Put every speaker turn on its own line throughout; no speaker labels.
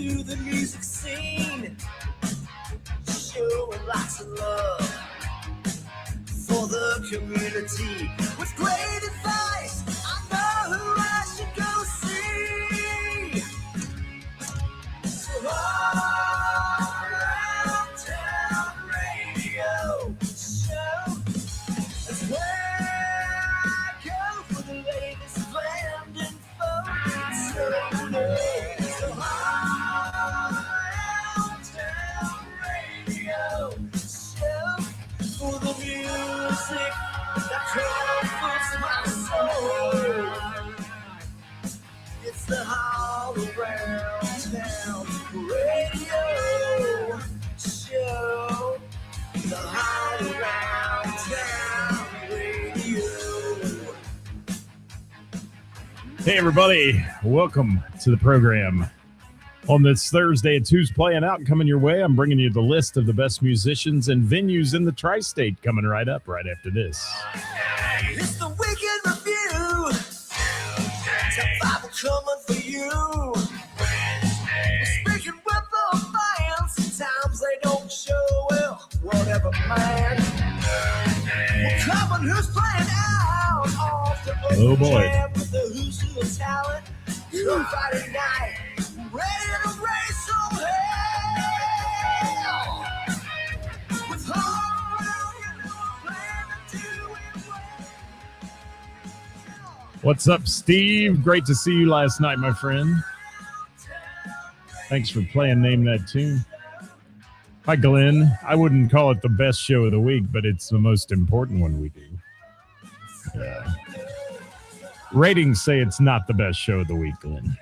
to the music scene, showing lots of love for the community. With great advice, I know who I should go see. So all around town radio show is where I go for the latest band info. So all around town radio show for the music that comforts my soul. It's the All Around Town Radio Show. The All Around Town Radio.
Hey, everybody. Welcome to the program. On this Thursday, it's Who's Playing Out coming your way. I'm bringing you the list of the best musicians and venues in the tri-state coming right up right after this.
It's the Weekend Review. Top 5 are coming for you. We're speaking with the fans. Sometimes they don't show well. Whatever, man. We're covering who's playing out. Off the
Oh, boy.
jam with the Who's Who of Talent. Come Friday night. Ready to raise some hell. With
What's up, Steve? Great to see you last night, my friend. Thanks for playing Name That Tune. Hi, Glenn. I wouldn't call it the best show of the week, but it's the most important one we do. Yeah. Ratings say it's not the best show of the week, Glenn.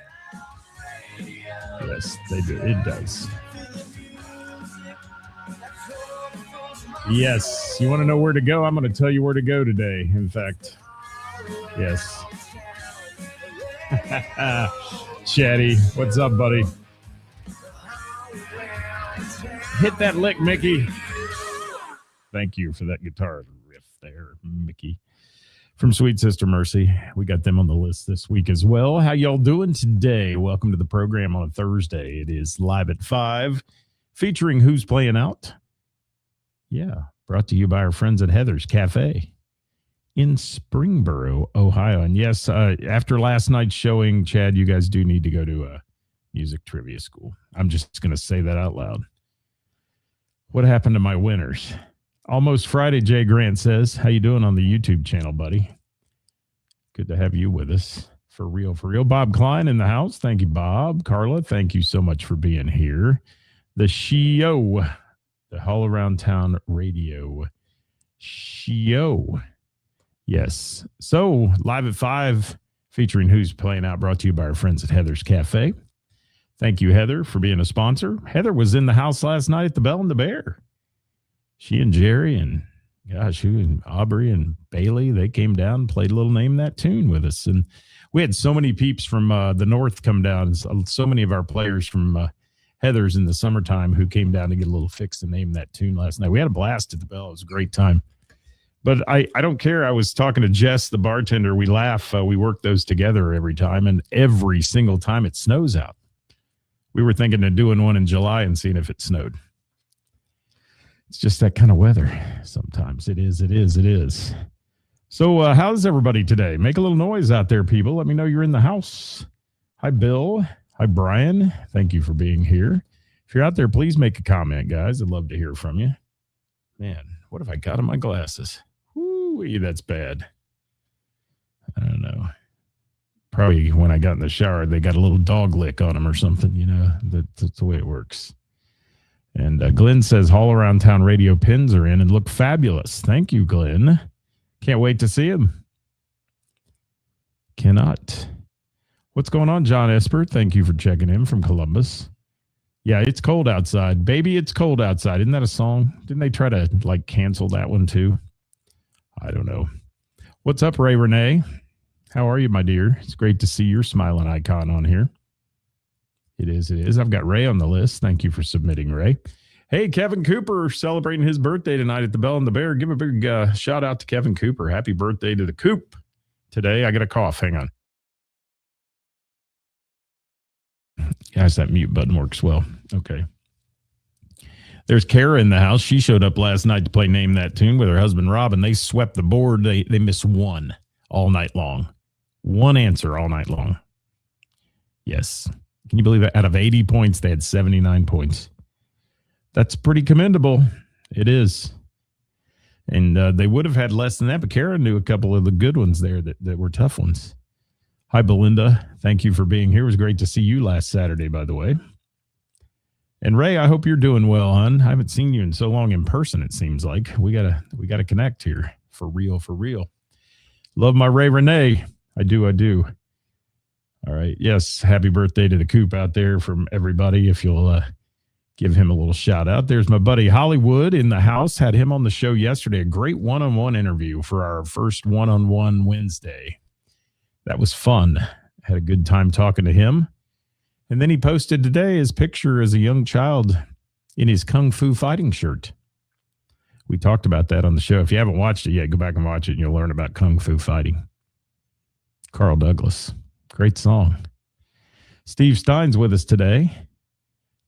Yes, they do. It does. Yes. You want to know where to go? I'm going to tell you where to go today, in fact. Yes. Chatty, what's up, buddy? Hit that lick, Mickey. Thank you for that guitar riff there, Mickey. From Sweet Sister Mercy. We got them on the list this week as well. How y'all doing today? Welcome to the program on Thursday. It is live at 5, featuring Who's Playing Out. Yeah, brought to you by our friends at Heather's Cafe in Springboro, Ohio. And yes, after last night's showing, Chad, you guys do need to go to a music trivia school. I'm just going to say that out loud. What happened to my winners? Almost Friday, Jay Grant says. How you doing on the YouTube channel, buddy? Good to have you with us. For real, for real. Bob Klein in the house. Thank you, Bob. Carla, thank you so much for being here. The show, the All Around Town Radio show. Yes. So, live at 5, featuring Who's Playing Out, brought to you by our friends at Heather's Cafe. Thank you, Heather, for being a sponsor. Heather was in the house last night at the Bell and the Bear. She and Jerry and, gosh, who and Aubrey and Bailey, they came down and played a little Name That Tune with us. And we had so many peeps from the north come down. So many of our players from Heather's in the summertime who came down to get a little fix to Name That Tune last night. We had a blast at the Bell. It was a great time. But I don't care. I was talking to Jess, the bartender. We laugh. We work those together every time. And every single time it snows out. We were thinking of doing one in July and seeing if it snowed. It's just that kind of weather. Sometimes it is. So how's everybody today? Make a little noise out there, people. Let me know you're in the house. Hi, Bill. Hi, Brian. Thank you for being here. If you're out there, please make a comment, guys. I'd love to hear from you. Man, what have I got in my glasses? Whoo, that's bad. I don't know. Probably when I got in the shower, they got a little dog lick on them or something. You know, that's the way it works. And Glenn says All Around Town Radio pins are in and look fabulous. Thank you, Glenn. Can't wait to see him. Cannot. What's going on, John Esper? Thank you for checking in from Columbus. Yeah, it's cold outside. Baby, it's cold outside. Isn't that a song? Didn't they try to, cancel that one, too? I don't know. What's up, Ray Renee? How are you, my dear? It's great to see your smiling icon on here. It is. I've got Ray on the list. Thank you for submitting, Ray. Hey, Kevin Cooper celebrating his birthday tonight at the Bell and the Bear. Give a big shout out to Kevin Cooper. Happy birthday to the Coop today. I got a cough. Hang on. Gosh, that mute button works well. Okay. There's Kara in the house. She showed up last night to play Name That Tune with her husband, Rob, and they swept the board. They missed one all night long. One answer all night long. Yes. Can you believe that? Out of 80 points, they had 79 points. That's pretty commendable. It is. And they would have had less than that, but Kara knew a couple of the good ones there that were tough ones. Hi, Belinda. Thank you for being here. It was great to see you last Saturday, by the way. And Ray, I hope you're doing well, hon. I haven't seen you in so long in person, it seems like. We gotta connect here. For real, for real. Love my Ray Renee. I do. All right. Yes, happy birthday to the Coop out there from everybody. If you'll give him a little shout out. There's my buddy Hollywood in the house. Had him on the show yesterday. A great one-on-one interview for our first one-on-one Wednesday. That was fun. Had a good time talking to him. And then he posted today his picture as a young child in his Kung Fu fighting shirt. We talked about that on the show. If you haven't watched it yet, go back and watch it and you'll learn about Kung Fu fighting. Carl Douglas. Great song. Steve Stein's with us today.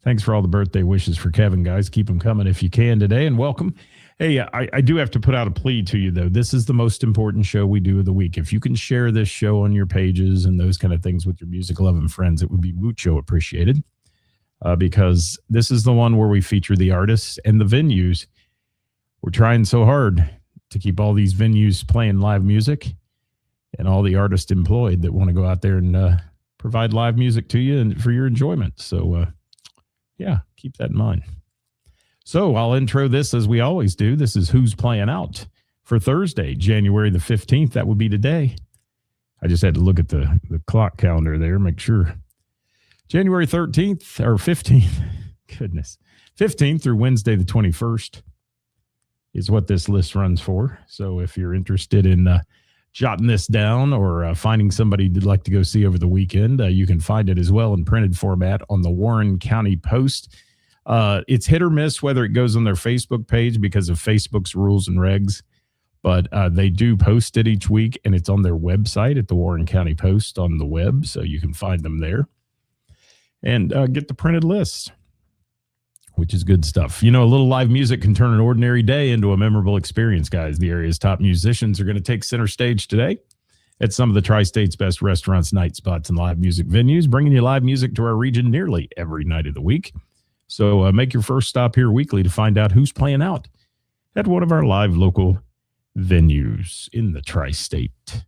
Thanks for all the birthday wishes for Kevin, guys. Keep them coming if you can today, and welcome. Hey, I do have to put out a plea to you, though. This is the most important show we do of the week. If you can share this show on your pages and those kind of things with your music-loving friends, it would be mucho appreciated because this is the one where we feature the artists and the venues. We're trying so hard to keep all these venues playing live music and all the artists employed that want to go out there and provide live music to you and for your enjoyment. So, yeah, keep that in mind. So I'll intro this as we always do. This is Who's Playing Out for Thursday, January the 15th. That would be today. I just had to look at the clock calendar there, make sure. January 13th or 15th, goodness, 15th through Wednesday the 21st is what this list runs for. So if you're interested in jotting this down or finding somebody you'd like to go see over the weekend, you can find it as well in printed format on the Warren County Post. It's hit or miss whether it goes on their Facebook page because of Facebook's rules and regs, but they do post it each week, and it's on their website at the Warren County Post on the web, so you can find them there and get the printed list, which is good stuff. You know, a little live music can turn an ordinary day into a memorable experience, guys. The area's top musicians are going to take center stage today at some of the Tri-State's best restaurants, night spots, and live music venues, bringing you live music to our region nearly every night of the week. So make your first stop here weekly to find out who's playing out at one of our live local venues in the Tri-State.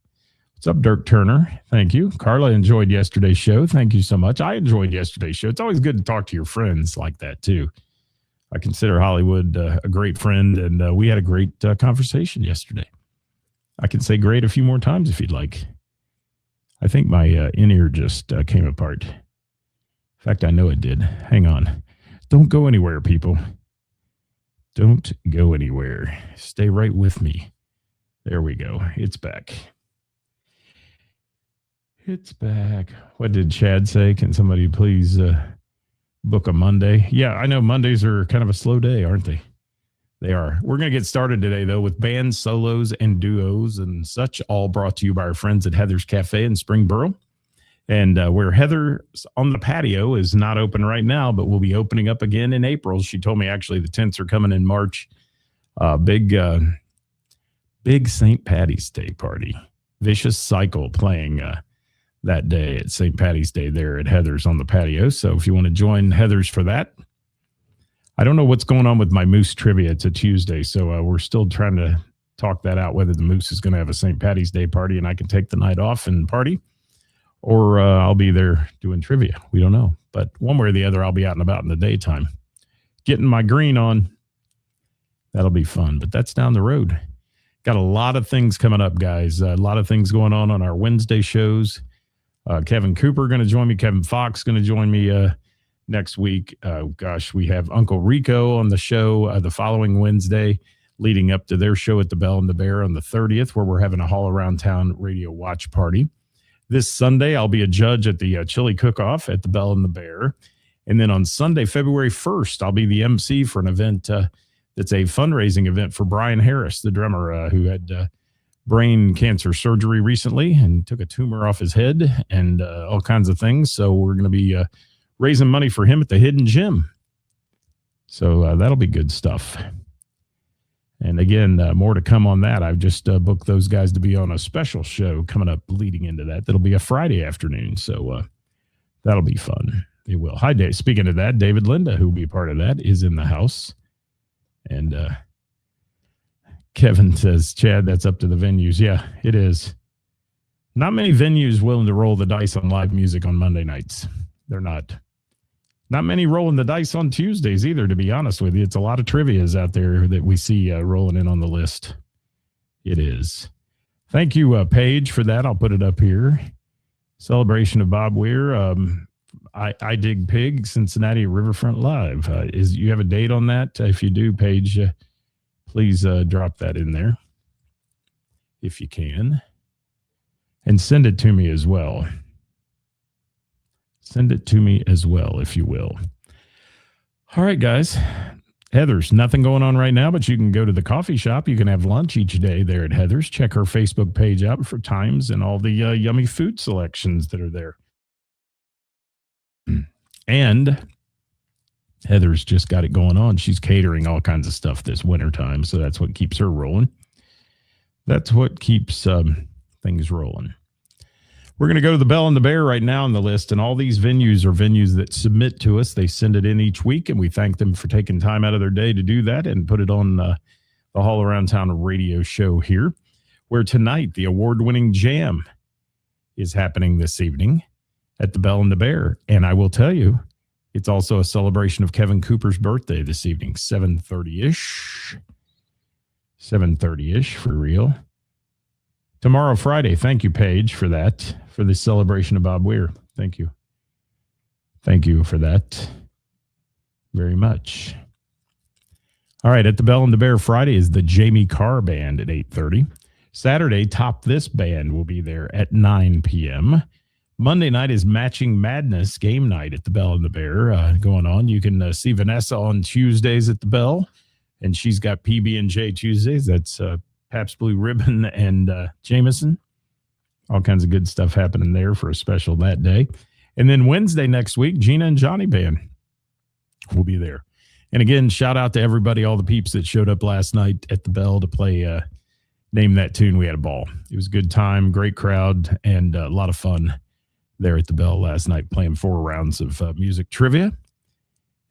What's up, Dirk Turner? Thank you. Carla enjoyed yesterday's show. Thank you so much. I enjoyed yesterday's show. It's always good to talk to your friends like that, too. I consider Hollywood a great friend, and we had a great conversation yesterday. I can say great a few more times if you'd like. I think my in-ear just came apart. In fact, I know it did. Hang on. Don't go anywhere, people. Don't go anywhere. Stay right with me. There we go. It's back. It's back. What did Chad say? Can somebody please book a Monday? Yeah, I know Mondays are kind of a slow day, aren't they? They are. We're going to get started today, though, with bands, solos, and duos and such, all brought to you by our friends at Heather's Cafe in Springboro. And where Heather's on the patio is not open right now, but we'll be opening up again in April. She told me actually the tents are coming in March. Big St. Patty's Day party. Vicious Cycle playing that day at St. Patty's Day there at Heather's on the patio. So if you want to join Heather's for that. I don't know what's going on with my Moose trivia. It's a Tuesday, so we're still trying to talk that out, whether the Moose is going to have a St. Patty's Day party and I can take the night off and party. Or I'll be there doing trivia. We don't know. But one way or the other, I'll be out and about in the daytime. Getting my green on. That'll be fun. But that's down the road. Got a lot of things coming up, guys. A lot of things going on our Wednesday shows. Kevin Cooper going to join me. Kevin Fox going to join me next week. We have Uncle Rico on the show the following Wednesday, leading up to their show at the Bell and the Bear on the 30th, where we're having a All Around Town radio watch party. This Sunday, I'll be a judge at the Chili Cook-Off at the Bell and the Bear. And then on Sunday, February 1st, I'll be the MC for an event that's a fundraising event for Brian Harris, the drummer who had brain cancer surgery recently and took a tumor off his head and all kinds of things. So we're going to be raising money for him at the Hidden Gym. So that'll be good stuff. And again, more to come on that. I've just booked those guys to be on a special show coming up leading into that. That'll be a Friday afternoon. So that'll be fun. It will. Hi, Dave. Speaking of that, David Linda, who will be part of that, is in the house. And Kevin says, Chad, that's up to the venues. Yeah, it is. Not many venues willing to roll the dice on live music on Monday nights. They're not. Not many rolling the dice on Tuesdays either, to be honest with you. It's a lot of trivias out there that we see rolling in on the list. It is. Thank you, Paige, for that. I'll put it up here. Celebration of Bob Weir. I Dig Pig, Cincinnati Riverfront Live. You have a date on that? If you do, Paige, please drop that in there if you can. And send it to me as well. Send it to me as well, if you will. All right, guys. Heather's, nothing going on right now, but you can go to the coffee shop. You can have lunch each day there at Heather's. Check her Facebook page out for times and all the yummy food selections that are there. And Heather's just got it going on. She's catering all kinds of stuff this wintertime, so that's what keeps her rolling. That's what keeps things rolling. We're going to go to the Bell and the Bear right now on the list, and all these venues are venues that submit to us. They send it in each week, and we thank them for taking time out of their day to do that and put it on the All Around Town radio show here, where tonight the award-winning Jam is happening this evening at the Bell and the Bear. And I will tell you, it's also a celebration of Kevin Cooper's birthday this evening, 7:30-ish. 7:30-ish for real. Tomorrow, Friday. Thank you, Paige, for that, for the celebration of Bob Weir. Thank you. Thank you for that very much. All right, at the Bell and the Bear Friday is the Jamie Carr Band at 8:30. Saturday, Top This Band will be there at 9 p.m. Monday night is Matching Madness game night at the Bell and the Bear going on. You can see Vanessa on Tuesdays at the Bell, and she's got PB&J Tuesdays. That's Pabst Blue Ribbon and Jameson. All kinds of good stuff happening there for a special that day. And then Wednesday next week, Gina and Johnny Band will be there. And again, shout out to everybody, all the peeps that showed up last night at the Bell to play Name That Tune. We had a ball. It was a good time, great crowd, and a lot of fun there at the Bell last night, playing 4 rounds of music trivia.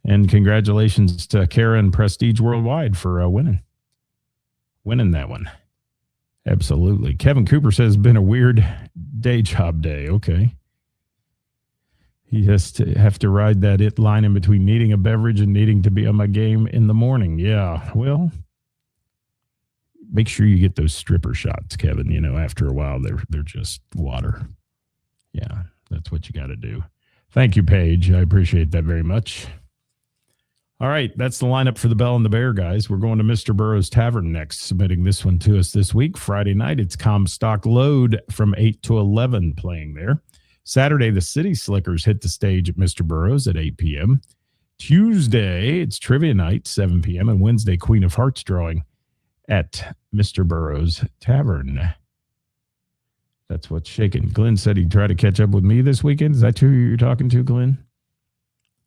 And congratulations to Kara and Prestige Worldwide for winning that one. Absolutely. Kevin Cooper says it's been a weird day job day. Okay. He has to have to ride that line in between needing a beverage and needing to be on my game in the morning. Yeah. Well, make sure you get those stripper shots, Kevin. You know, after a while, they're just water. Yeah, that's what you got to do. Thank you, Paige. I appreciate that very much. All right, that's the lineup for the Bell and the Bear, guys. We're going to Mr. Burroughs Tavern next, submitting this one to us this week. Friday night, it's Comstock Load from 8 to 11 playing there. Saturday, the City Slickers hit the stage at Mr. Burroughs at 8 p.m. Tuesday, it's Trivia Night, 7 p.m. And Wednesday, Queen of Hearts drawing at Mr. Burroughs Tavern. That's what's shaking. Glenn said he'd try to catch up with me this weekend. Is that who you're talking to, Glenn?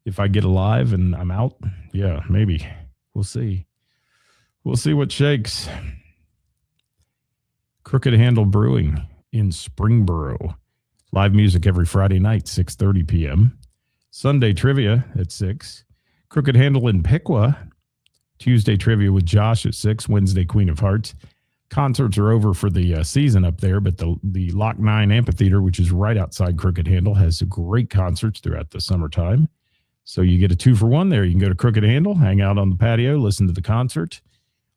If I get alive and I'm out, yeah, maybe. We'll see. We'll see what shakes. Crooked Handle Brewing in Springboro. Live music every Friday night, 6:30 p.m. Sunday trivia at 6. Crooked Handle in Piqua. Tuesday trivia with Josh at 6. Wednesday, Queen of Hearts. Concerts are over for the season up there, but the Lock 9 Amphitheater, which is right outside Crooked Handle, has great concerts throughout the summertime. So you get a 2-for-1 there. You can go to Crooked Handle, hang out on the patio, listen to the concert,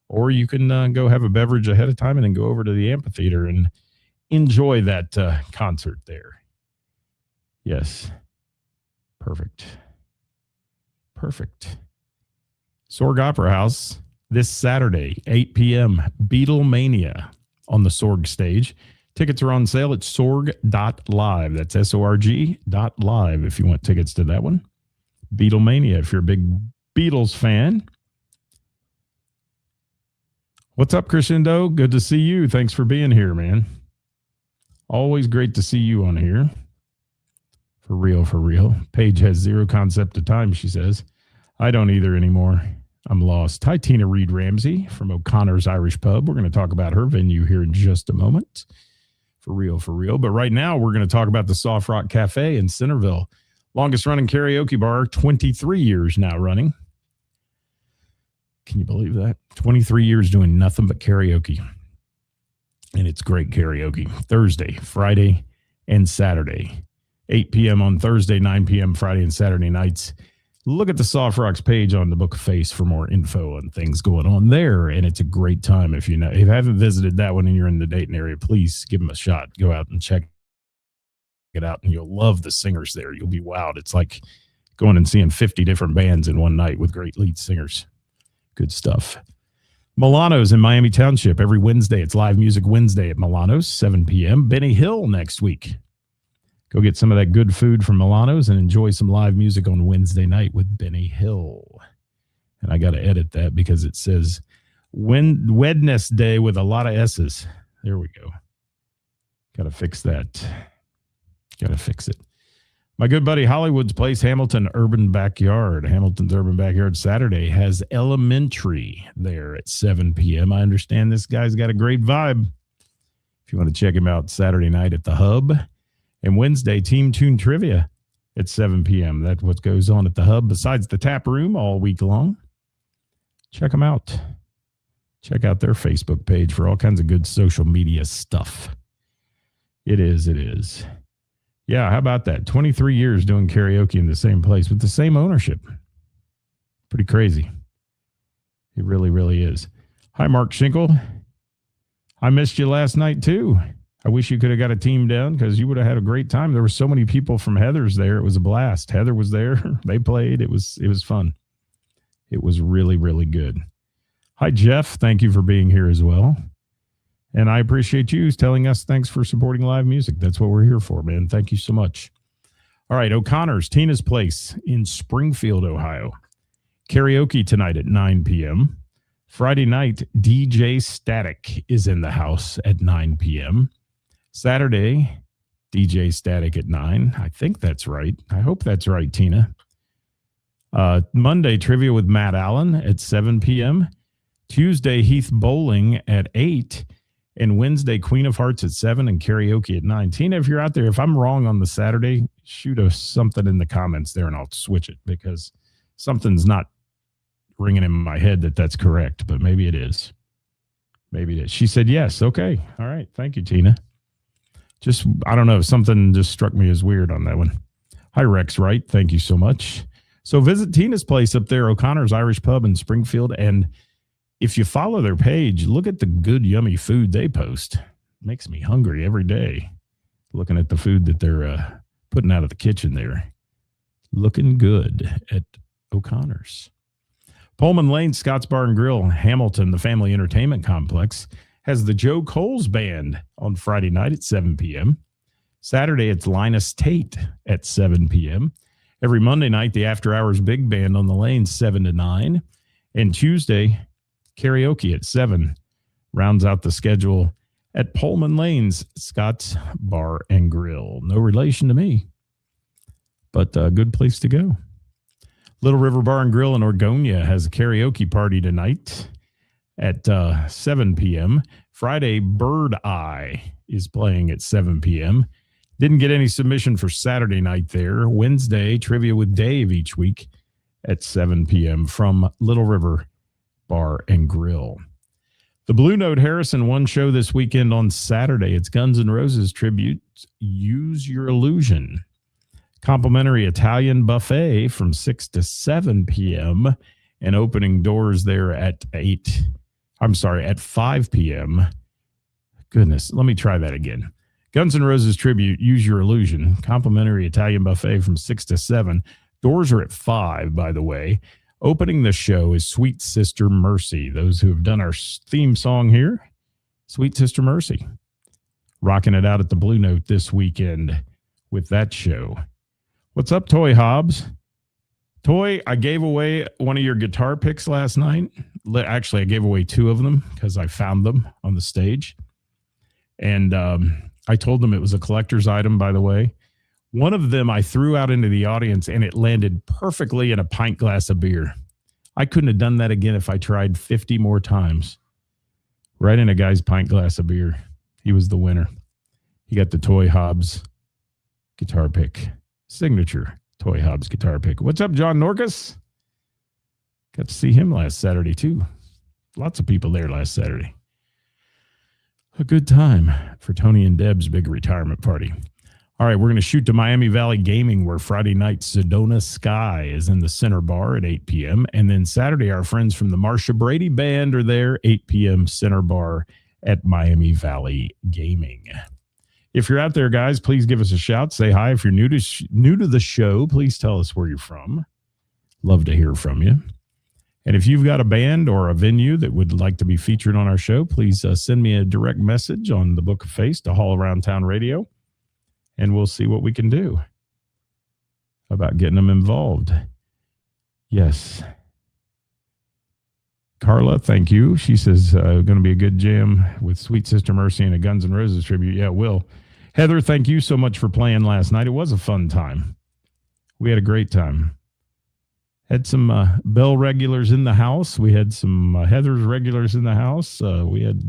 or you can go have a beverage ahead of time and then go over to the amphitheater and enjoy that concert there. Yes. Perfect. Sorg Opera House this Saturday, 8 p.m., Beatlemania on the Sorg stage. Tickets are on sale at sorg.live. That's sorg.live if you want tickets to that one. Beatlemania, if you're a big Beatles fan. What's up, Crescendo? Good to see you. Thanks for being here, man. Always great to see you on here. For real, for real. Paige has zero concept of time, she says. I don't either anymore. I'm lost. Hi, Tina Reed Ramsey from O'Connor's Irish Pub. We're going to talk about her venue here in just a moment. For real, for real. But right now, we're going to talk about the Soft Rock Cafe in Centerville. Longest running karaoke bar, 23 years now running. Can you believe that? 23 years doing nothing but karaoke. And it's great karaoke. Thursday, Friday, and Saturday. 8 p.m. on Thursday, 9 p.m. Friday and Saturday nights. Look at the Soft Rocks page on the Book of Face for more info and things going on there. And it's a great time. If you haven't visited that one and you're in the Dayton area, please give them a shot. Go out and check it out, and you'll love the singers there. You'll be wowed. It's like going and seeing 50 different bands in one night with great lead singers. Good stuff. Milano's in Miami Township every Wednesday. It's Live Music Wednesday at Milano's, 7 p.m. Benny Hill next week. Go get some of that good food from Milano's and enjoy some live music on Wednesday night with Benny Hill. And I got to edit that because it says Wednesday with a lot of S's. There we go. Got to fix that. Got to fix it. My good buddy Hollywood's Place, Hamilton Urban Backyard. Hamilton's Urban Backyard Saturday has Elementary there at 7 p.m. I understand this guy's got a great vibe. If you want to check him out Saturday night at the Hub. And Wednesday, Team Tune Trivia at 7 p.m. That's what goes on at the Hub besides the tap room all week long. Check them out. Check out their Facebook page for all kinds of good social media stuff. It is. Yeah, how about that? 23 years doing karaoke in the same place with the same ownership. Pretty crazy. It really, really is. Hi, Mark Schinkel. I missed you last night, too. I wish you could have got a team down because you would have had a great time. There were so many people from Heather's there. It was a blast. Heather was there. They played. It was fun. It was really, really good. Hi, Jeff. Thank you for being here as well. And I appreciate you telling us thanks for supporting live music. That's what we're here for, man. Thank you so much. All right, O'Connor's, Tina's Place in Springfield, Ohio. Karaoke tonight at 9 p.m. Friday night, DJ Static is in the house at 9 p.m. Saturday, DJ Static at 9. I think that's right. I hope that's right, Tina. Monday, Trivia with Matt Allen at 7 p.m. Tuesday, Heath Bowling at 8. And Wednesday, Queen of Hearts at 7 and karaoke at 9. Tina, if you're out there, if I'm wrong on the Saturday, shoot us something in the comments there and I'll switch it because something's not ringing in my head that's correct, but maybe it is. Maybe it is. She said yes. Okay. All right. Thank you, Tina. I don't know. Something just struck me as weird on that one. Hi, Rex Wright. Thank you so much. So visit Tina's Place up there, O'Connor's Irish Pub in Springfield. And if you follow their page, look at the good, yummy food they post. It makes me hungry every day looking at the food that they're putting out of the kitchen there. Looking good at O'Connor's. Pullman Lane, Scott's Bar and Grill, Hamilton, the Family Entertainment Complex, has the Joe Coles Band on Friday night at 7 p.m. Saturday, it's Linus Tate at 7 p.m. Every Monday night, the After Hours Big Band on the Lane, 7 to 9. And Tuesday, karaoke at 7 rounds out the schedule at Pullman Lane's Scott's Bar and Grill. No relation to me, but a good place to go. Little River Bar and Grill in Orgonia has a karaoke party tonight at 7 p.m. Friday, Bird Eye is playing at 7 p.m. Didn't get any submission for Saturday night there. Wednesday, Trivia with Dave each week at 7 p.m. from Little River Bar and Grill. The Blue Note Harrison One show this weekend on Saturday. It's Guns N' Roses tribute, Use Your Illusion. Complimentary Italian buffet from 6 to 7 p.m. and opening doors there at 5 p.m. Goodness, let me try that again. Guns N' Roses tribute, Use Your Illusion. Complimentary Italian buffet from 6 to 7. Doors are at 5, by the way. Opening the show is Sweet Sister Mercy. Those who have done our theme song here, Sweet Sister Mercy. Rocking it out at the Blue Note this weekend with that show. What's up, Toy Hobbs? Toy, I gave away one of your guitar picks last night. Actually, I gave away 2 of them because I found them on the stage. And I told them it was a collector's item, by the way. One of them I threw out into the audience, and it landed perfectly in a pint glass of beer. I couldn't have done that again if I tried 50 more times. Right in a guy's pint glass of beer. He was the winner. He got the Toy Hobbs guitar pick. Signature Toy Hobbs guitar pick. What's up, John Norcus? Got to see him last Saturday, too. Lots of people there last Saturday. A good time for Tony and Deb's big retirement party. All right, we're going to shoot to Miami Valley Gaming, where Friday night Sedona Sky is in the Center Bar at 8 p.m. And then Saturday, our friends from the Marsha Brady Band are there, 8 p.m. Center Bar at Miami Valley Gaming. If you're out there, guys, please give us a shout. Say hi. If you're new to the show, please tell us where you're from. Love to hear from you. And if you've got a band or a venue that would like to be featured on our show, please send me a direct message on the Book of Face to Haul Around Town Radio, and we'll see what we can do about getting them involved. Yes. Carla, thank you. She says, going to be a good jam with Sweet Sister Mercy and a Guns N' Roses tribute. Yeah, it will. Heather, thank you so much for playing last night. It was a fun time. We had a great time. Had some Bell regulars in the house. We had some Heather's regulars in the house. We had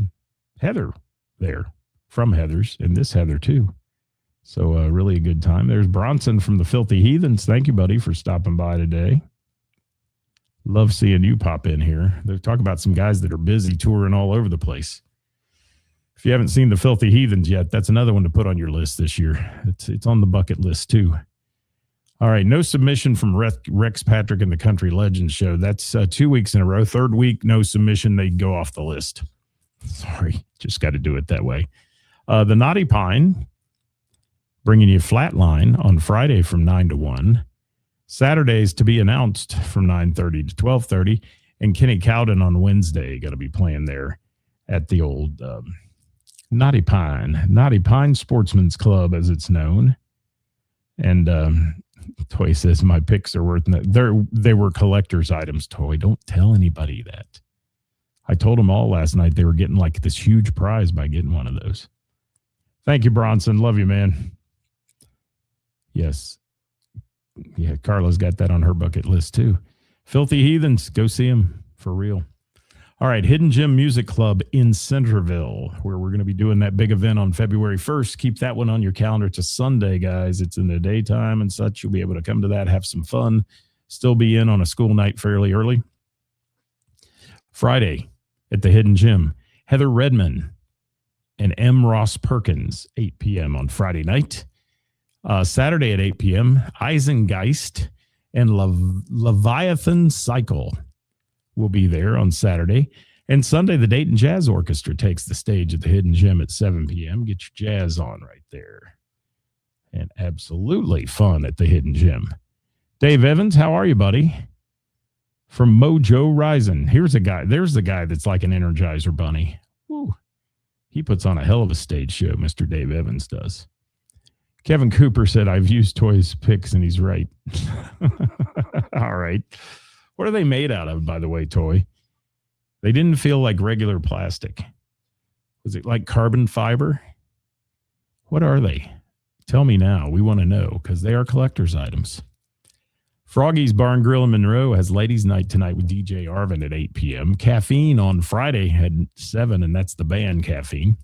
Heather there from Heather's, and this Heather too. So really a good time. There's Bronson from the Filthy Heathens. Thank you, buddy, for stopping by today. Love seeing you pop in here. They're talking about some guys that are busy touring all over the place. If you haven't seen the Filthy Heathens yet, that's another one to put on your list this year. It's on the bucket list too. All right, no submission from Rex Patrick and the Country Legends Show. That's 2 weeks in a row. Third week, no submission. They go off the list. Sorry, just got to do it that way. The Naughty Pine, bringing you Flatline on Friday from 9 to 1. Saturdays to be announced from 9:30 to 12:30. And Kenny Cowden on Wednesday, going to be playing there at the old Naughty Pine Sportsman's Club, as it's known. And Toy says, my picks are worth it. They were collector's items, Toy. Don't tell anybody that. I told them all last night they were getting like this huge prize by getting one of those. Thank you, Bronson. Love you, man. Yes. Yeah, Carla's got that on her bucket list, too. Filthy Heathens, go see them for real. All right, Hidden Gem Music Club in Centerville, where we're going to be doing that big event on February 1st. Keep that one on your calendar. It's a Sunday, guys. It's in the daytime and such. You'll be able to come to that, have some fun, still be in on a school night fairly early. Friday at the Hidden Gem, Heather Redman and M. Ross Perkins, 8 p.m. on Friday night. Saturday at 8 p.m., Eisengeist and Leviathan Cycle will be there on Saturday. And Sunday, the Dayton Jazz Orchestra takes the stage at the Hidden Gem at 7 p.m. Get your jazz on right there. And absolutely fun at the Hidden Gem. Dave Evans, how are you, buddy? From Mojo Rising. Here's a guy. There's the guy that's like an Energizer bunny. Woo. He puts on a hell of a stage show, Mr. Dave Evans does. Kevin Cooper said, I've used Toy's picks, and he's right. All right. What are they made out of, by the way, Toy? They didn't feel like regular plastic. Was it like carbon fiber? What are they? Tell me now. We want to know, because they are collector's items. Froggy's Bar and Grill in Monroe has Ladies' Night tonight with DJ Arvin at 8 p.m. Caffeine on Friday at 7, and that's the band Caffeine.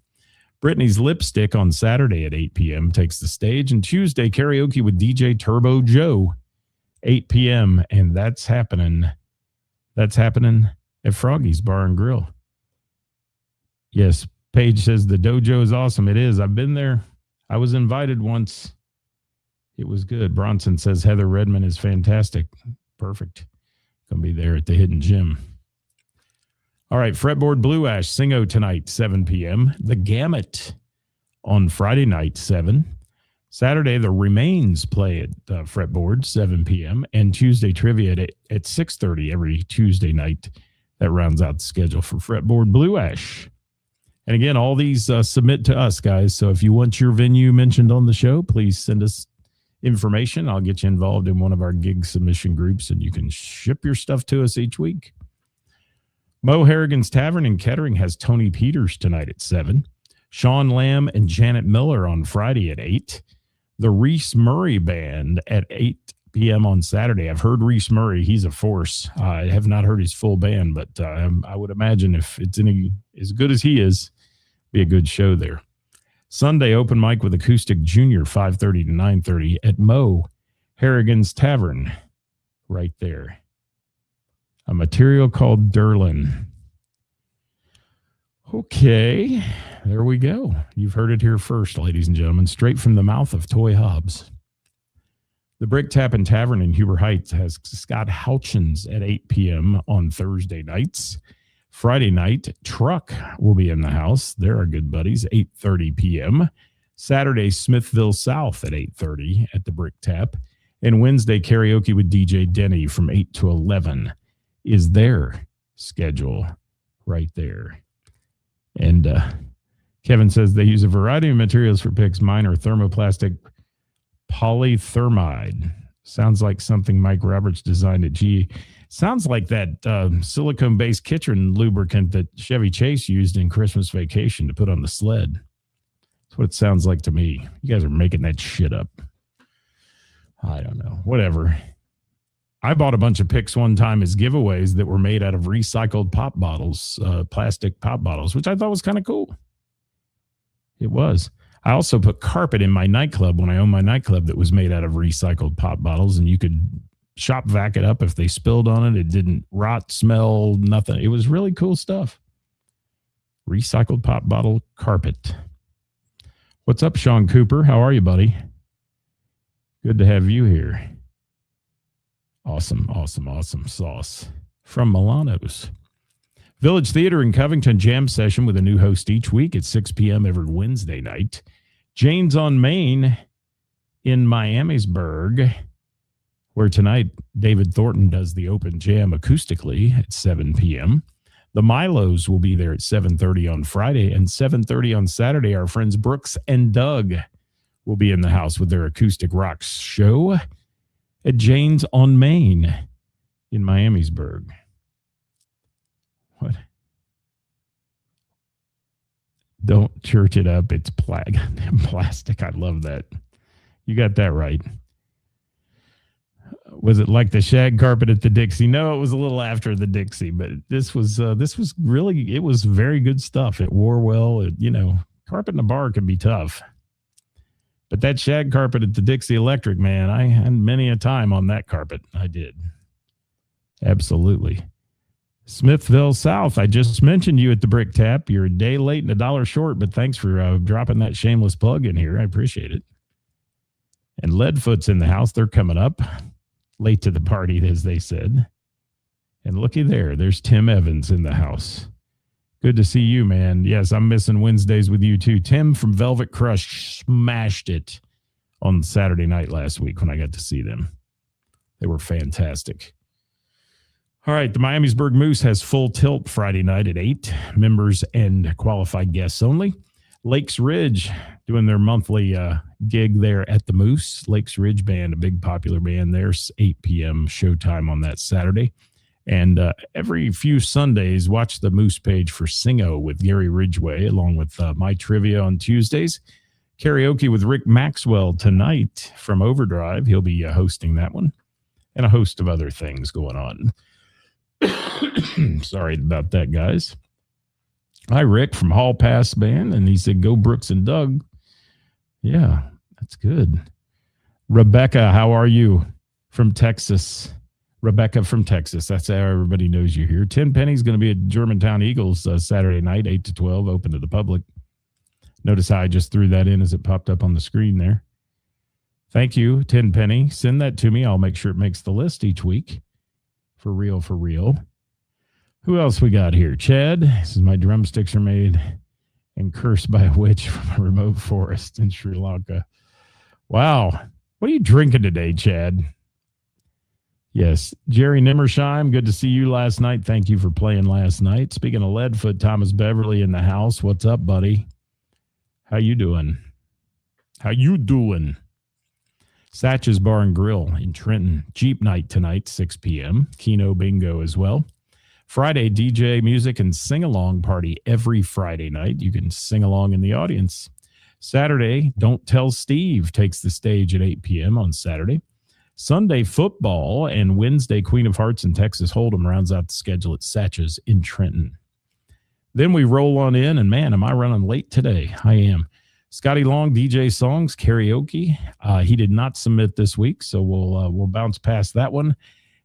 Brittany's Lipstick on Saturday at 8 p.m. takes the stage. And Tuesday, karaoke with DJ Turbo Joe, 8 p.m. And that's happening. That's happening at Froggy's Bar and Grill. Yes, Paige says the dojo is awesome. It is. I've been there. I was invited once. It was good. Bronson says Heather Redman is fantastic. Perfect. Gonna be there at the Hidden Gym. All right, Fretboard Blue Ash, Singo tonight, 7 p.m. The Gamut on Friday night, 7. Saturday, the Remains play at Fretboard, 7 p.m. And Tuesday Trivia at 6:30 every Tuesday night. That rounds out the schedule for Fretboard Blue Ash. And again, all these submit to us, guys. So if you want your venue mentioned on the show, please send us information. I'll get you involved in one of our gig submission groups, and you can ship your stuff to us each week. Mo Harrigan's Tavern in Kettering has Tony Peters tonight at 7. Sean Lamb and Janet Miller on Friday at 8. the Reese Murray Band at 8 p.m. on Saturday. I've heard Reese Murray. He's a force. I have not heard his full band, but I would imagine if it's any as good as he is, be a good show there. Sunday, open mic with Acoustic Junior, 5:30 to 9:30 at Mo Harrigan's Tavern, right there. A material called Derlin. Okay, there we go. You've heard it here first, ladies and gentlemen, straight from the mouth of Toy Hobbs. The Brick Tap and Tavern in Huber Heights has Scott Houchins at 8 p.m. on Thursday nights. Friday night, Truck will be in the house. They're our good buddies, 8:30 p.m. Saturday, Smithville South at 8:30 at the Brick Tap. And Wednesday, karaoke with DJ Denny from 8 to 11 is their schedule right there. And Kevin says they use a variety of materials for picks. Mine are thermoplastic polythermide. Sounds like something Mike Roberts designed at GE. Sounds like that silicone-based kitchen lubricant that Chevy Chase used in Christmas Vacation to put on the sled. That's what it sounds like to me. You guys are making that shit up. I don't know. Whatever. I bought a bunch of picks one time as giveaways that were made out of recycled pop bottles, plastic pop bottles, which I thought was kind of cool. It was. I also put carpet in my nightclub when I owned my nightclub that was made out of recycled pop bottles, and you could shop vac it up if they spilled on it. It didn't rot, smell, nothing. It was really cool stuff. Recycled pop bottle carpet. What's up, Sean Cooper? How are you, buddy? Good to have you here. Awesome sauce from Milano's. Village Theater in Covington jam session with a new host each week at 6 p.m. every Wednesday night. Jane's on Main in Miamisburg, where tonight David Thornton does the open jam acoustically at 7 p.m. The Milos will be there at 7:30 on Friday, and 7:30 on Saturday. Our friends Brooks and Doug will be in the house with their acoustic rock show at Jane's on Main in Miamisburg. What? Don't church it up. It's plastic. I love that. You got that right. Was it like the shag carpet at the Dixie? No, it was a little after the Dixie, but this was really, it was very good stuff. It wore well. Carpet in a bar can be tough. But that shag carpet at the Dixie Electric, man, I had many a time on that carpet. I did. Absolutely. Smithville South, I just mentioned you at the Brick Tap. You're a day late and $1 short, but thanks for dropping that shameless plug in here. I appreciate it. And Leadfoot's in the house. They're coming up late to the party, as they said. And looky there. There's Tim Evans in the house. Good to see you, man. Yes, I'm missing Wednesdays with you, too. Tim from Velvet Crush smashed it on Saturday night last week when I got to see them. They were fantastic. All right, the Miamisburg Moose has Full Tilt Friday night at 8. Members and qualified guests only. Lakes Ridge doing their monthly gig there at the Moose. Lakes Ridge Band, a big popular band there. 8 p.m. showtime on that Saturday. And every few Sundays, watch the Moose page for Singo with Gary Ridgway, along with My Trivia on Tuesdays. Karaoke with Rick Maxwell tonight from Overdrive. He'll be hosting that one. And a host of other things going on. Sorry about that, guys. Hi, Rick from Hall Pass Band. And he said, go Brooks and Doug. Yeah, that's good. Rebecca, how are you? From Texas. Rebecca from Texas. That's how everybody knows you're here. 10 Penny's going to be at Germantown Eagles Saturday night, 8 to 12, open to the public. Notice how I just threw that in as it popped up on the screen there. Thank you, 10 Penny. Send that to me. I'll make sure it makes the list each week. For real, for real. Who else we got here? Chad. This is my drumsticks are made and cursed by a witch from a remote forest in Sri Lanka. Wow. What are you drinking today, Chad? Yes. Jerry Nimmersheim, good to see you last night. Thank you for playing last night. Speaking of Leadfoot, Thomas Beverly in the house. What's up, buddy? How you doing? How you doing? Satch's Bar and Grill in Trenton. Jeep night tonight, 6 p.m. Keno Bingo as well. Friday, DJ music and sing-along party every Friday night. You can sing along in the audience. Saturday, Don't Tell Steve takes the stage at 8 p.m. on Saturday. Sunday, football, and Wednesday, Queen of Hearts and Texas Hold'em rounds out the schedule at Satch's in Trenton. Then we roll on in, and man, am I running late today? I am. Scotty Long, DJ Songs, karaoke. He did not submit this week, so we'll bounce past that one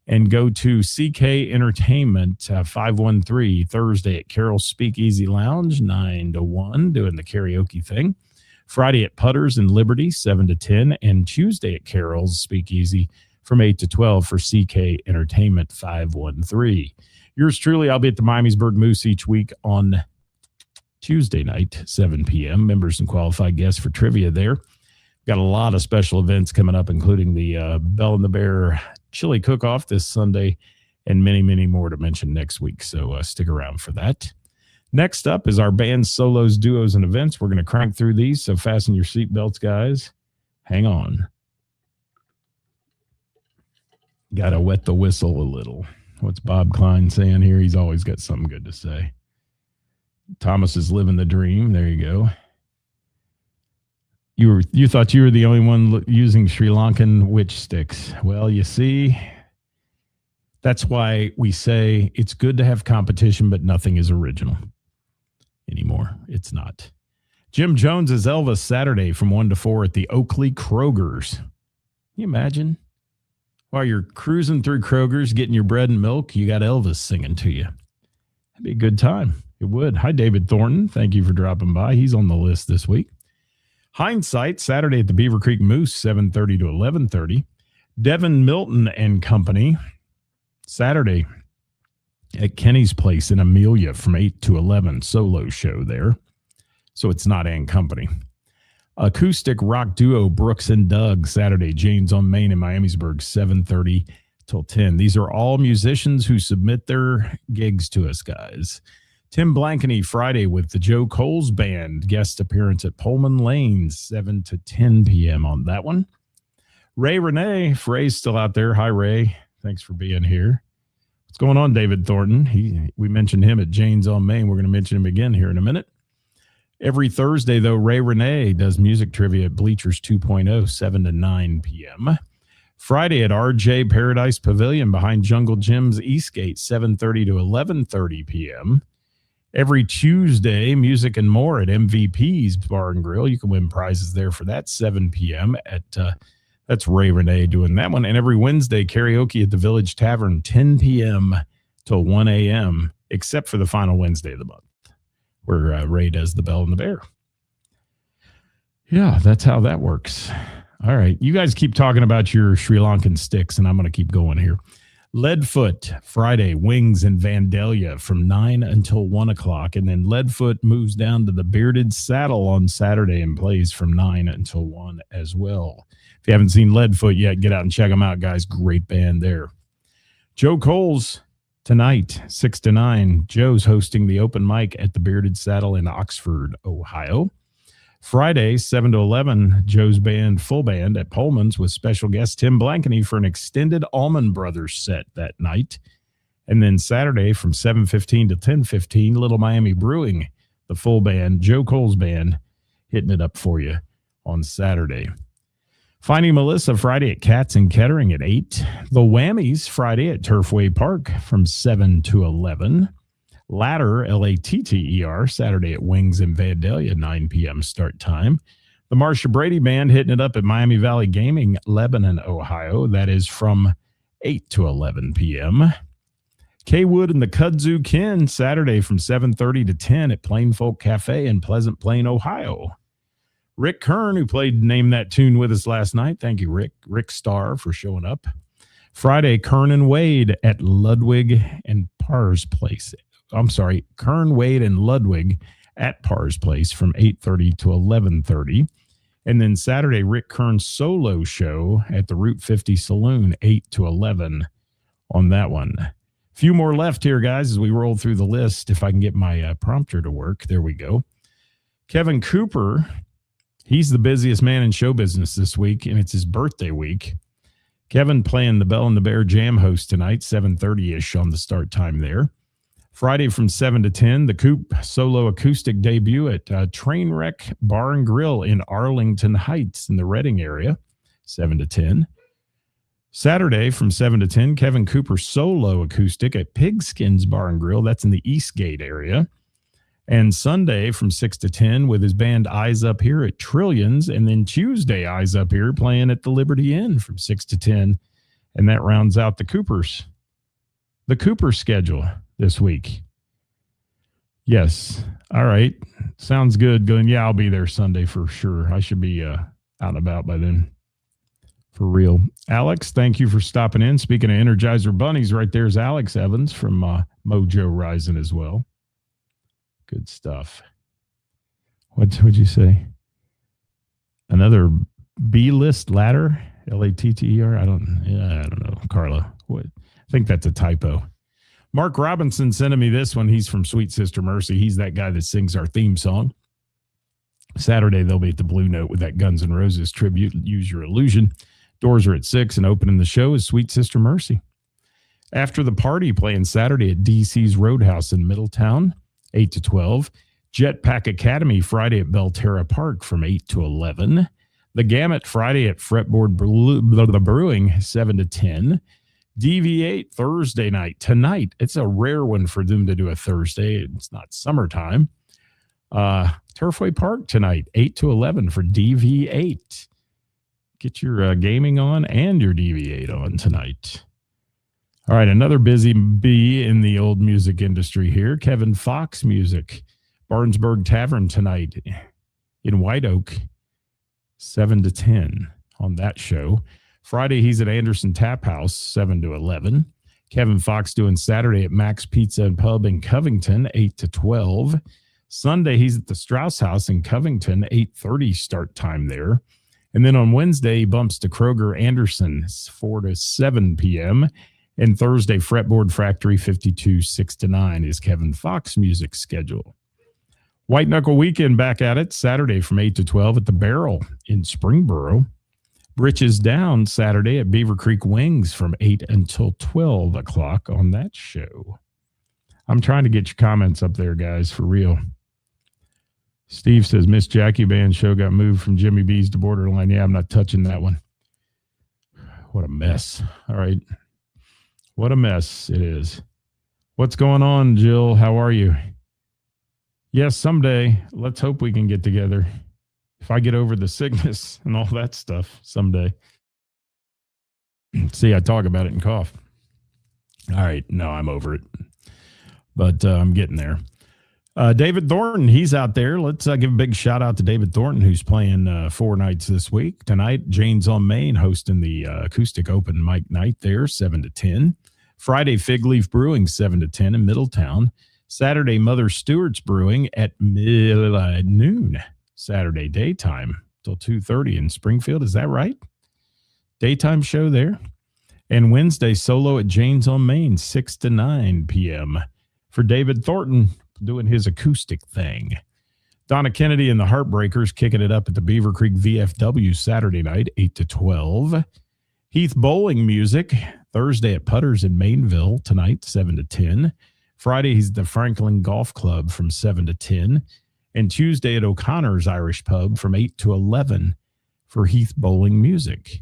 and go to CK Entertainment, 513 Thursday at Carol's Speakeasy Lounge, 9 to 1, doing the karaoke thing. Friday at Putters in Liberty, 7 to 10, and Tuesday at Carol's Speakeasy from 8 to 12 for CK Entertainment, 513. Yours truly, I'll be at the Miamisburg Moose each week on Tuesday night, 7 p.m. Members and qualified guests for trivia there. Got a lot of special events coming up, including the Bell and the Bear Chili Cook-Off this Sunday and many, many more to mention next week. So stick around for that. Next up is our band solos, duos, and events. We're going to crank through these, so fasten your seatbelts, guys. Hang on. Got to wet the whistle a little. What's Bob Klein saying here? He's always got something good to say. Thomas is living the dream. There you go. You thought you were the only one using Sri Lankan witch sticks. Well, you see, that's why we say it's good to have competition, but nothing is original anymore. It's not. Jim Jones is Elvis Saturday from 1 to 4 at the Oakley Kroger's. Can you imagine? While you're cruising through Kroger's, getting your bread and milk, you got Elvis singing to you. That'd be a good time. It would. Hi, David Thornton. Thank you for dropping by. He's on the list this week. Hindsight, Saturday at the Beaver Creek Moose, 7:30 to 11:30. Devin Milton and Company, Saturday at Kenny's Place in Amelia from 8 to 11, solo show there. So it's not and Company. Acoustic rock duo Brooks and Doug, Saturday, James on Main in Miamisburg, 7:30 till 10. These are all musicians who submit their gigs to us, guys. Tim Blankeny, Friday with the Joe Coles Band, guest appearance at Pullman Lanes, 7 to 10 p.m. on that one. Ray Renee, if Ray's still out there. Hi, Ray. Thanks for being here. What's going on, David Thornton? We mentioned him at Jane's on Main. We're going to mention him again here in a minute. Every Thursday, though, Ray Renee does music trivia at Bleachers 2.0, 7 to 9 p.m. Friday at RJ Paradise Pavilion behind Jungle Gym's Eastgate, 7:30 to 11:30 p.m. Every Tuesday, music and more at MVP's Bar and Grill. You can win prizes there for that, 7 p.m. at that's Ray Renee doing that one. And every Wednesday, karaoke at the Village Tavern, 10 p.m. till 1 a.m., except for the final Wednesday of the month, where Ray does the Bell and the Bear. Yeah, that's how that works. All right. You guys keep talking about your Sri Lankan sticks, and I'm going to keep going here. Leadfoot, Friday, Wings in Vandalia from 9 until 1 o'clock. And then Leadfoot moves down to the Bearded Saddle on Saturday and plays from 9 until 1 as well. If you haven't seen Leadfoot yet, get out and check them out, guys. Great band there. Joe Coles, tonight, 6 to 9. Joe's hosting the open mic at the Bearded Saddle in Oxford, Ohio. Friday, 7 to 11, Joe's band, full band at Pullman's with special guest Tim Blankeny for an extended Allman Brothers set that night. And then Saturday from 7:15 to 10:15, Little Miami Brewing, the full band, Joe Coles band, hitting it up for you on Saturday. Finding Melissa Friday at Cats in Kettering at 8. The Whammies Friday at Turfway Park from 7 to 11. Ladder, Latter, Saturday at Wings in Vandalia, 9 p.m. start time. The Marsha Brady Band hitting it up at Miami Valley Gaming, Lebanon, Ohio. That is from 8 to 11 p.m. K Wood and the Kudzu Kin, Saturday from 7:30 to 10 at Plain Folk Cafe in Pleasant Plain, Ohio. Rick Kern, who played Name That Tune with us last night. Thank you, Rick. Rick Starr for showing up. Friday, Kern and Wade at Ludwig and Parr's Place. Kern, Wade, and Ludwig at Parr's Place from 8:30 to 11:30. And then Saturday, Rick Kern's solo show at the Route 50 Saloon, 8 to 11 on that one. A few more left here, guys, as we roll through the list. If I can get my prompter to work. There we go. Kevin Cooper, he's the busiest man in show business this week, and it's his birthday week. Kevin playing the Bell and the Bear Jam host tonight, 7:30-ish on the start time there. Friday from 7 to 10, the Coop solo acoustic debut at Trainwreck Bar and Grill in Arlington Heights in the Reading area, 7 to 10. Saturday from 7 to 10, Kevin Cooper solo acoustic at Pigskins Bar and Grill. That's in the Eastgate area. And Sunday from 6 to 10 with his band Eyes Up Here at Trillions. And then Tuesday, Eyes Up Here playing at the Liberty Inn from 6 to 10. And that rounds out the Cooper schedule this week. Yes. All right. Sounds good. Going, yeah, I'll be there Sunday for sure. I should be out and about by then. For real. Alex, thank you for stopping in. Speaking of Energizer Bunnies, right there's Alex Evans from Mojo Rising as well. Good stuff. What'd you say? Another B-list ladder? L-A-T-T-E-R? I don't know. Carla. What? I think that's a typo. Mark Robinson sent me this one. He's from Sweet Sister Mercy. He's that guy that sings our theme song. Saturday, they'll be at the Blue Note with that Guns N' Roses tribute, Use Your Illusion. Doors are at 6, and opening the show is Sweet Sister Mercy. After the party, playing Saturday at DC's Roadhouse in Middletown, 8 to 12. Jetpack Academy Friday at Belterra Park from 8 to 11. The Gamut Friday at Fretboard Brewing, 7 to 10. DV8 Thursday night. Tonight, it's a rare one for them to do a Thursday. It's not summertime. Turfway Park tonight, 8 to 11 for DV8. Get your gaming on and your DV8 on tonight. All right, another busy bee in the old music industry here. Kevin Fox Music, Barnesburg Tavern tonight in White Oak, 7 to 10 on that show. Friday, he's at Anderson Tap House, 7 to 11. Kevin Fox doing Saturday at Max Pizza and Pub in Covington, 8 to 12. Sunday, he's at the Strauss House in Covington, 8:30 start time there. And then on Wednesday, he bumps to Kroger Anderson, 4 to 7 p.m. And Thursday, Fretboard Factory 52, 6 to 9 is Kevin Fox Music schedule. White Knuckle Weekend back at it, Saturday from 8 to 12 at the Barrel in Springboro. Britches Down Saturday at Beaver Creek Wings from 8 until 12 o'clock on that show. I'm trying to get your comments up there, guys, for real. Steve says, Miss Jackie Band show got moved from Jimmy B's to Borderline. Yeah, I'm not touching that one. What a mess. All right. What a mess it is. What's going on, Jill? How are you? Yes, someday. Let's hope we can get together. If I get over the sickness and all that stuff someday. See, I talk about it and cough. All right. No, I'm over it. But I'm getting there. David Thornton, he's out there. Let's give a big shout out to David Thornton, who's playing 4 nights this week. Tonight, Jane's on Main hosting the acoustic open mic night there, 7 to 10. Friday, Fig Leaf Brewing, 7 to 10 in Middletown. Saturday, Mother Stewart's Brewing at noon. Saturday, daytime till 2:30 in Springfield. Is that right? Daytime show there. And Wednesday, solo at Jane's on Main, 6 to 9 p.m. for David Thornton doing his acoustic thing. Donna Kennedy and the Heartbreakers kicking it up at the Beaver Creek VFW Saturday night, 8 to 12. Heath Bowling Music, Thursday at Putters in Mainville, tonight, 7 to 10. Friday, he's at the Franklin Golf Club from 7 to 10. And Tuesday at O'Connor's Irish Pub from 8 to 11 for Heath Bowling Music.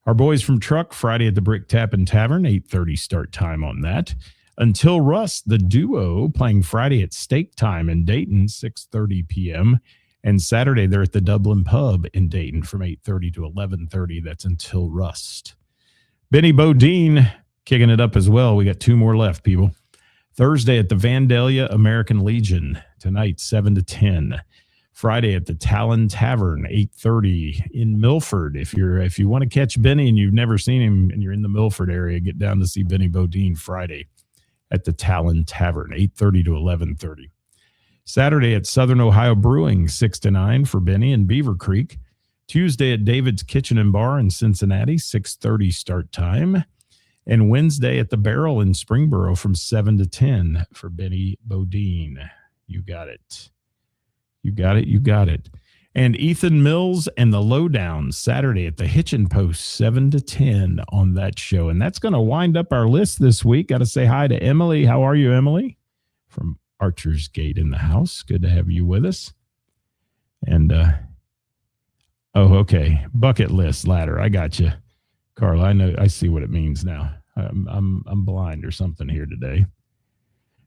Our boys from Truck, Friday at the Brick Tap and Tavern, 8:30 start time on that. Until Rust, the duo, playing Friday at Steak Time in Dayton, 6:30 p.m. And Saturday, they're at the Dublin Pub in Dayton from 8:30 to 11:30. That's Until Rust. Benny Bodine kicking it up as well. We got 2 more left, people. Thursday at the Vandalia American Legion, tonight, 7 to 10. Friday at the Talon Tavern, 8:30 in Milford. If you want to catch Benny and you've never seen him and you're in the Milford area, get down to see Benny Bodine Friday at the Talon Tavern, 8:30 to 11:30. Saturday at Southern Ohio Brewing, 6 to 9 for Benny in Beaver Creek. Tuesday at David's Kitchen and Bar in Cincinnati, 6:30 start time. And Wednesday at the Barrel in Springboro from 7 to 10 for Benny Bodine. You got it. You got it. You got it. And Ethan Mills and the Lowdown Saturday at the Hitchin Post, 7 to 10 on that show. And that's going to wind up our list this week. Got to say hi to Emily. How are you, Emily? From Archer's Gate in the house. Good to have you with us. And, okay. Bucket list ladder. I got you. Carla, I see what it means now. I'm blind or something here today.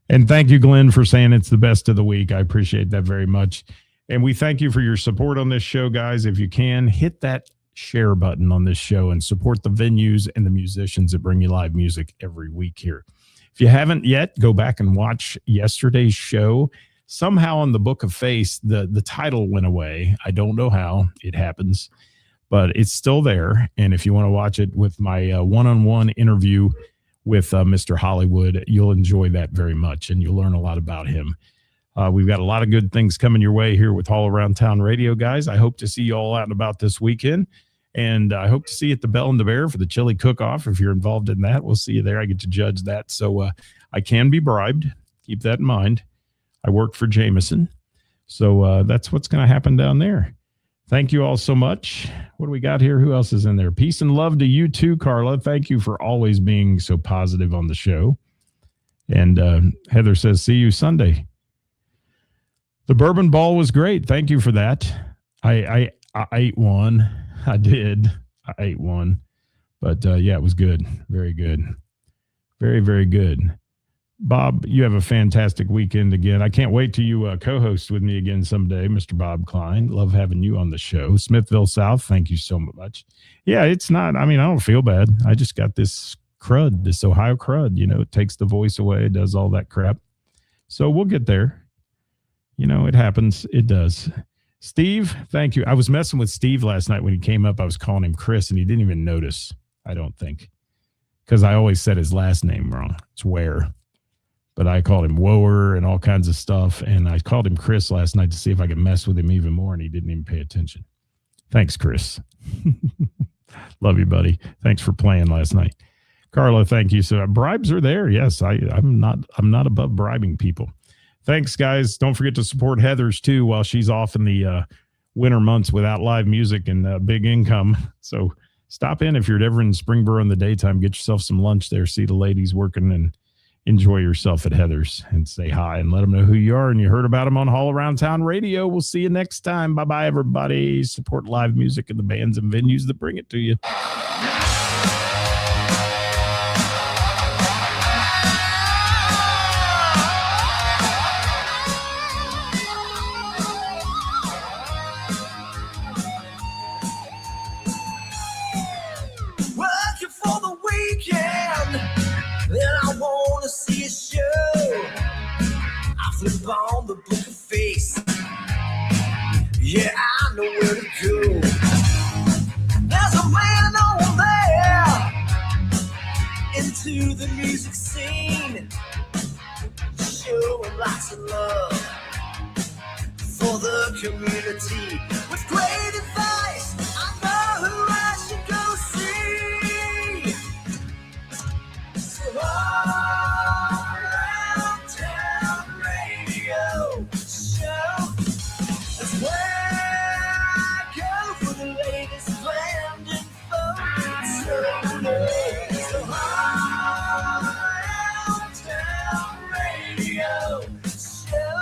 And thank you, Glenn, for saying it's the best of the week. I appreciate that very much. And we thank you for your support on this show, guys. If you can, hit that share button on this show and support the venues and the musicians that bring you live music every week here. If you haven't yet, go back and watch yesterday's show. Somehow on the Book of Face, the title went away. I don't know how it happens, but it's still there. And if you want to watch it with my one-on-one interview with Mr. Hollywood, you'll enjoy that very much, and you'll learn a lot about him. We've got a lot of good things coming your way here with All Around Town Radio, guys. I hope to see you all out and about this weekend, and I hope to see you at the Bell and the Bear for the chili cook-off. If you're involved in that, we'll see you there. I get to judge that, so I can be bribed. Keep that in mind. I work for Jameson, so that's what's going to happen down there. Thank you all so much. What do we got here? Who else is in there? Peace and love to you too, Carla. Thank you for always being so positive on the show. And Heather says, see you Sunday. The bourbon ball was great. Thank you for that. I ate one. I did. I ate one. But yeah, it was good. Very good. Very, very good. Bob, you have a fantastic weekend again. I can't wait till you co-host with me again someday, Mr. Bob Klein. Love having you on the show. Smithville South, thank you so much. Yeah, it's not, I don't feel bad. I just got this crud, this Ohio crud. It takes the voice away, it does all that crap. So we'll get there. It happens. It does. Steve, thank you. I was messing with Steve last night when he came up. I was calling him Chris, and he didn't even notice, I don't think, because I always said his last name wrong. It's Ware. But I called him Woer and all kinds of stuff. And I called him Chris last night to see if I could mess with him even more. And he didn't even pay attention. Thanks, Chris. Love you, buddy. Thanks for playing last night. Carla, thank you. So bribes are there. Yes, I'm not above bribing people. Thanks, guys. Don't forget to support Heather's too while she's off in the winter months without live music and big income. So stop in if you're ever in Springboro in the daytime. Get yourself some lunch there. See the ladies working and enjoy yourself at Heather's and say hi and let them know who you are. And you heard about them on All Around Town Radio. We'll see you next time. Bye-bye, everybody. Support live music and the bands and venues that bring it to you.
Working for the weekend, then I want to see a show. I flip on the Book of Face. Yeah, I know where to go. There's a man over there into the music scene, showing lots of love for the community. With great advice, I know who I should go see. So All Around Town Radio show, that's where I go for the latest band info. So All Around Town Radio show,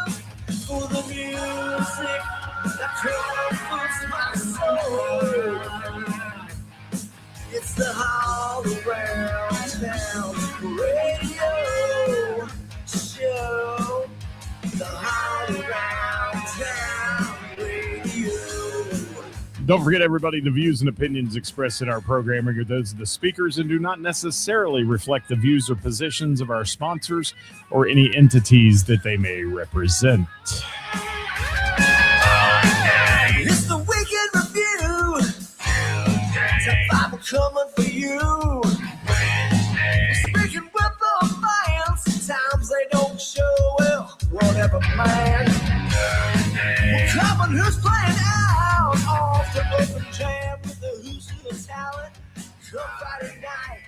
for the music that comforts my soul. It's the All Around Town Radio show. The All Around Town Radio.
Don't forget, everybody, the views and opinions expressed in our programming are those of the speakers and do not necessarily reflect the views or positions of our sponsors or any entities that they may represent.
It's the Weekend Review. Top 5 are coming for you. Speaking with the fans, sometimes they don't show well. Whatever, man. We're coming, who's playing out off the open jam with the Who's Who of Talent. Come Friday night.